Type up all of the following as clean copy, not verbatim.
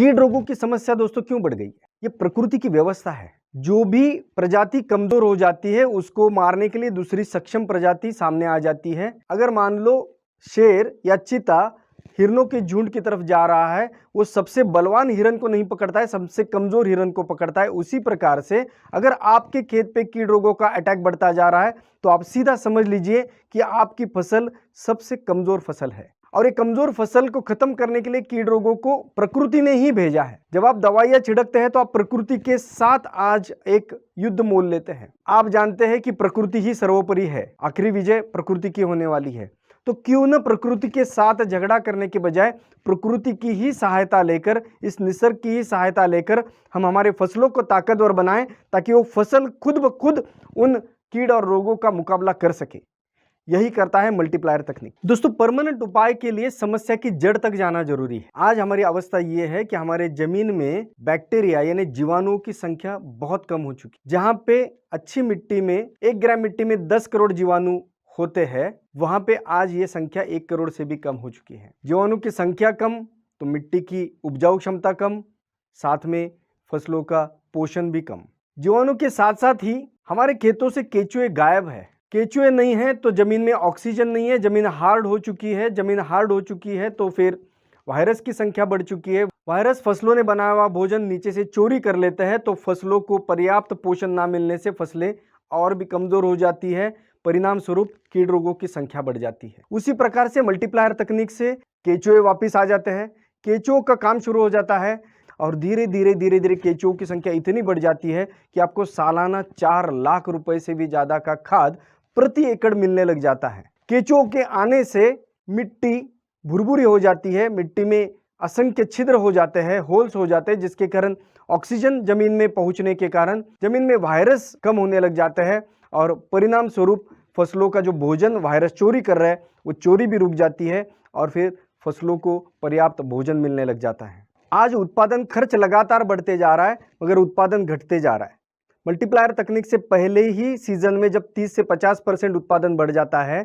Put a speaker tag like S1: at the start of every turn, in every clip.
S1: कीट रोगों की समस्या दोस्तों क्यों बढ़ गई है? ये प्रकृति की व्यवस्था है। जो भी प्रजाति कमजोर हो जाती है उसको मारने के लिए दूसरी सक्षम प्रजाति सामने आ जाती है। अगर मान लो शेर या चीता हिरणों के झुंड की तरफ जा रहा है, वो सबसे बलवान हिरण को नहीं पकड़ता है, सबसे कमजोर हिरण को पकड़ता है। उसी प्रकार से अगर आपके खेत पे कीट रोगों का अटैक बढ़ता जा रहा है तो आप सीधा समझ लीजिए कि आपकी फसल सबसे कमजोर फसल है और ये कमजोर फसल को खत्म करने के लिए कीट रोगों को प्रकृति ने ही भेजा है। जब आप दवाइयां छिड़कते हैं तो आप प्रकृति के साथ आज एक युद्ध मोल लेते हैं। आप जानते हैं कि प्रकृति ही सर्वोपरि है, आखिरी विजय प्रकृति की होने वाली है। तो क्यों न प्रकृति के साथ झगड़ा करने के बजाय प्रकृति की ही सहायता लेकर, इस निसर्ग की ही सहायता लेकर हम हमारे फसलों को ताकतवर बनाएं ताकि वो फसल खुद ब खुद उन कीड़ और रोगों का मुकाबला कर सके। यही करता है मल्टीप्लायर तकनीक। दोस्तों, परमानेंट उपाय के लिए समस्या की जड़ तक जाना जरूरी है। आज हमारी अवस्था ये है कि हमारे जमीन में बैक्टीरिया यानी जीवाणुओं की संख्या बहुत कम हो चुकी है। जहां पे अच्छी मिट्टी में 1 ग्राम मिट्टी में 10 करोड़ जीवाणु होते हैं, वहां पे आज ये संख्या 1 करोड़ से भी कम हो चुकी है। जीवाणु की संख्या कम तो मिट्टी की उपजाऊ क्षमता कम, साथ में फसलों का पोषण भी कम। जीवाणु के साथ साथ ही हमारे खेतों से केंचुए गायब है। केंचुए नहीं है तो जमीन में ऑक्सीजन नहीं है, जमीन हार्ड हो चुकी है। जमीन हार्ड हो चुकी है तो फिर वायरस की संख्या बढ़ चुकी है। वायरस फसलों ने बनाया हुआ भोजन नीचे से चोरी कर लेते हैं तो फसलों को पर्याप्त पोषण ना मिलने से फसलें और भी कमजोर हो जाती है। परिणाम स्वरूप कीट रोगों की संख्या बढ़ जाती है। उसी प्रकार से मल्टीप्लायर तकनीक से केंचुए वापिस आ जाते हैं, केंचुओं का काम शुरू हो जाता है और धीरे धीरे केंचुओं की संख्या इतनी बढ़ जाती है कि आपको सालाना 4 लाख रुपए से भी ज्यादा का खाद प्रति एकड़ मिलने लग जाता है। केंचुओं के आने से मिट्टी भुरभुरी हो जाती है, मिट्टी में असंख्य छिद्र हो जाते हैं, होल्स हो जाते हैं, जिसके कारण ऑक्सीजन जमीन में पहुंचने के कारण जमीन में वायरस कम होने लग जाते हैं और परिणाम स्वरूप फसलों का जो भोजन वायरस चोरी कर रहा है वो चोरी भी रुक जाती है और फिर फसलों को पर्याप्त भोजन मिलने लग जाता है। आज उत्पादन खर्च लगातार बढ़ते जा रहा है मगर उत्पादन घटते जा रहा है। मल्टीप्लायर तकनीक से पहले ही सीजन में जब 30 से 50% उत्पादन बढ़ जाता है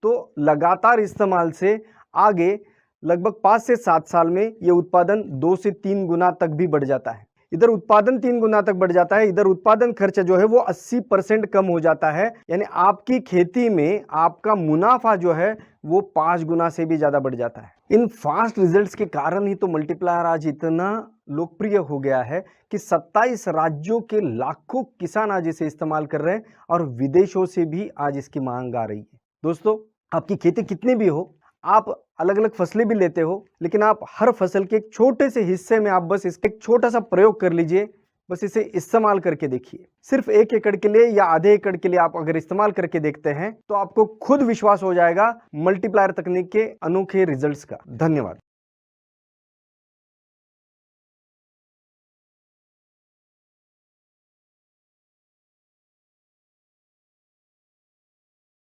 S1: तो लगातार इस्तेमाल से आगे लगभग 5 से 7 साल में ये उत्पादन 2 से 3 गुना तक भी बढ़ जाता है। इधर उत्पादन 3 गुना तक बढ़ जाता है, इधर उत्पादन खर्च जो है वो 80% कम हो जाता है। यानी आपकी खेती में आपका मुनाफा जो है वो 5 गुना से भी ज्यादा बढ़ जाता है। इन फास्ट रिजल्ट्स के कारण ही तो मल्टीप्लायर आज इतना लोकप्रिय हो गया है कि 27 राज्यों के लाखों किसान आज इसे इस्तेमाल कर रहे हैं और विदेशों से भी आज इसकी मांग आ रही है। दोस्तों, आपकी खेती कितनी भी हो, आप अलग अलग फसलें भी लेते हो, लेकिन आप हर फसल के एक छोटे से हिस्से में आप बस इसका एक छोटा सा प्रयोग कर लीजिए, बस इसे इस्तेमाल करके देखिए। सिर्फ 1 एकड़ के लिए या आधे एकड़ के लिए आप अगर इस्तेमाल करके देखते हैं तो आपको खुद विश्वास हो जाएगा मल्टीप्लायर तकनीक के अनोखे रिजल्ट्स का। धन्यवाद।